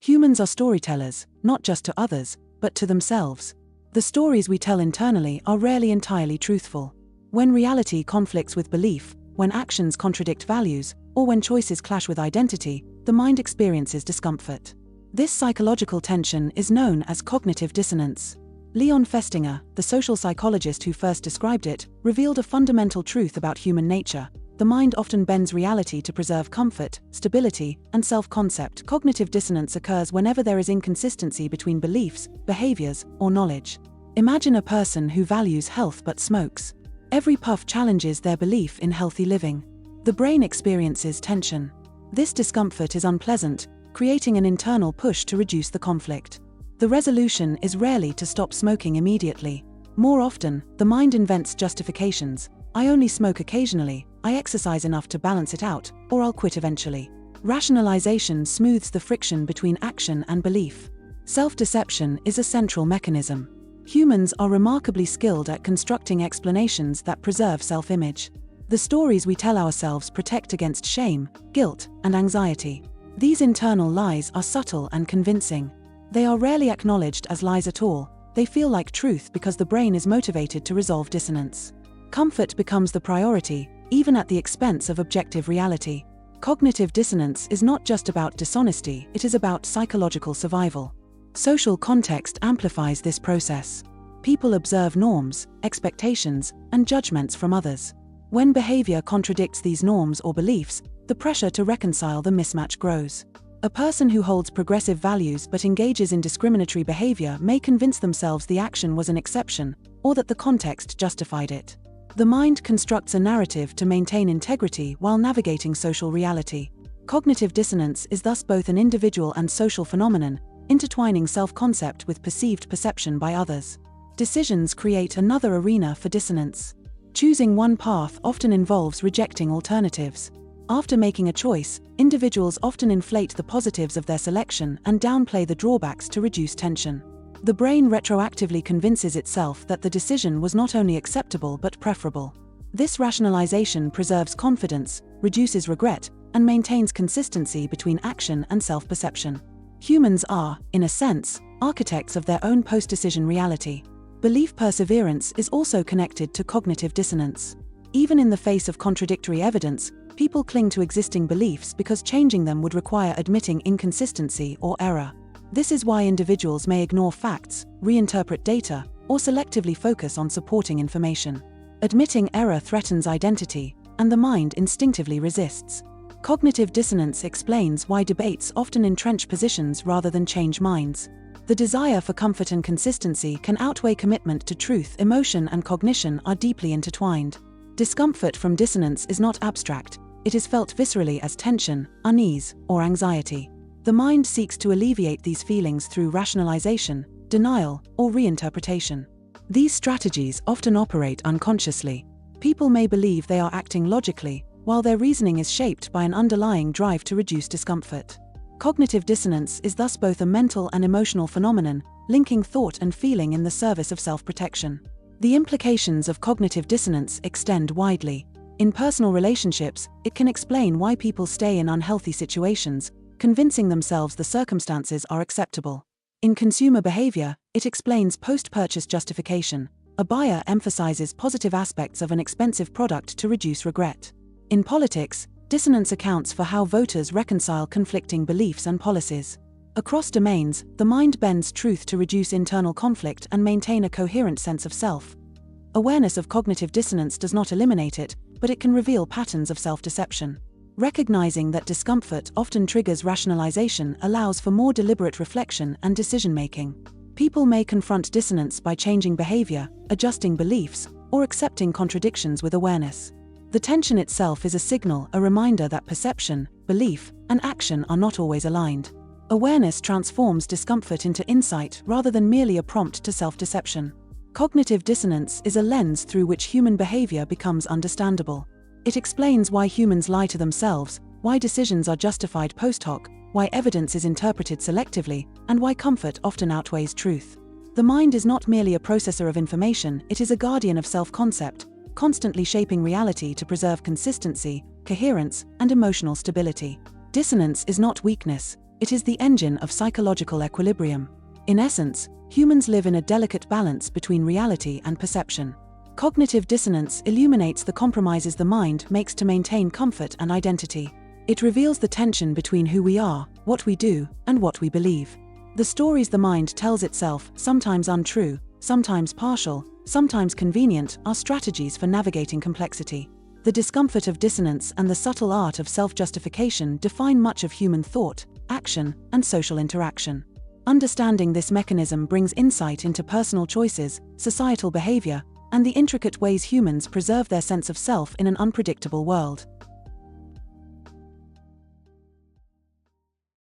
Humans are storytellers, not just to others, but to themselves. The stories we tell internally are rarely entirely truthful. When reality conflicts with belief, when actions contradict values, or when choices clash with identity, the mind experiences discomfort. This psychological tension is known as cognitive dissonance. Leon Festinger, the social psychologist who first described it, revealed a fundamental truth about human nature. The mind often bends reality to preserve comfort, stability, and self-concept. Cognitive dissonance occurs whenever there is inconsistency between beliefs, behaviors, or knowledge. Imagine a person who values health but smokes. Every puff challenges their belief in healthy living. The brain experiences tension. This discomfort is unpleasant, creating an internal push to reduce the conflict. The resolution is rarely to stop smoking immediately. More often, the mind invents justifications. I only smoke occasionally, I exercise enough to balance it out, or I'll quit eventually. Rationalization smooths the friction between action and belief. Self-deception is a central mechanism. Humans are remarkably skilled at constructing explanations that preserve self-image. The stories we tell ourselves protect against shame, guilt, and anxiety. These internal lies are subtle and convincing. They are rarely acknowledged as lies at all. They feel like truth because the brain is motivated to resolve dissonance. Comfort becomes the priority, even at the expense of objective reality. Cognitive dissonance is not just about dishonesty, it is about psychological survival. Social context amplifies this process. People observe norms, expectations, and judgments from others. When behavior contradicts these norms or beliefs, the pressure to reconcile the mismatch grows. A person who holds progressive values but engages in discriminatory behavior may convince themselves the action was an exception, or that the context justified it. The mind constructs a narrative to maintain integrity while navigating social reality. Cognitive dissonance is thus both an individual and social phenomenon, intertwining self-concept with perceived perception by others. Decisions create another arena for dissonance. Choosing one path often involves rejecting alternatives. After making a choice, individuals often inflate the positives of their selection and downplay the drawbacks to reduce tension. The brain retroactively convinces itself that the decision was not only acceptable but preferable. This rationalization preserves confidence, reduces regret, and maintains consistency between action and self-perception. Humans are, in a sense, architects of their own post-decision reality. Belief perseverance is also connected to cognitive dissonance. Even in the face of contradictory evidence, people cling to existing beliefs because changing them would require admitting inconsistency or error. This is why individuals may ignore facts, reinterpret data, or selectively focus on supporting information. Admitting error threatens identity, and the mind instinctively resists. Cognitive dissonance explains why debates often entrench positions rather than change minds. The desire for comfort and consistency can outweigh commitment to truth. Emotion and cognition are deeply intertwined. Discomfort from dissonance is not abstract, it is felt viscerally as tension, unease, or anxiety. The mind seeks to alleviate these feelings through rationalization, denial, or reinterpretation. These strategies often operate unconsciously. People may believe they are acting logically, while their reasoning is shaped by an underlying drive to reduce discomfort. Cognitive dissonance is thus both a mental and emotional phenomenon, linking thought and feeling in the service of self-protection. The implications of cognitive dissonance extend widely. In personal relationships, it can explain why people stay in unhealthy situations, convincing themselves the circumstances are acceptable. In consumer behavior, it explains post-purchase justification. A buyer emphasizes positive aspects of an expensive product to reduce regret. In politics, dissonance accounts for how voters reconcile conflicting beliefs and policies. Across domains, the mind bends truth to reduce internal conflict and maintain a coherent sense of self. Awareness of cognitive dissonance does not eliminate it, but it can reveal patterns of self-deception. Recognizing that discomfort often triggers rationalization allows for more deliberate reflection and decision-making. People may confront dissonance by changing behavior, adjusting beliefs, or accepting contradictions with awareness. The tension itself is a signal, a reminder that perception, belief, and action are not always aligned. Awareness transforms discomfort into insight rather than merely a prompt to self-deception. Cognitive dissonance is a lens through which human behavior becomes understandable. It explains why humans lie to themselves, why decisions are justified post hoc, why evidence is interpreted selectively, and why comfort often outweighs truth. The mind is not merely a processor of information, it is a guardian of self-concept, constantly shaping reality to preserve consistency, coherence, and emotional stability. Dissonance is not weakness, It is the engine of psychological equilibrium. In essence, humans live in a delicate balance between reality and perception. Cognitive dissonance illuminates the compromises the mind makes to maintain comfort and identity. It reveals the tension between who we are, what we do, and what we believe. The stories the mind tells itself, sometimes untrue, sometimes partial, sometimes convenient, are strategies for navigating complexity. The discomfort of dissonance and the subtle art of self-justification define much of human thought, action, and social interaction. Understanding this mechanism brings insight into personal choices, societal behavior, and the intricate ways humans preserve their sense of self in an unpredictable world.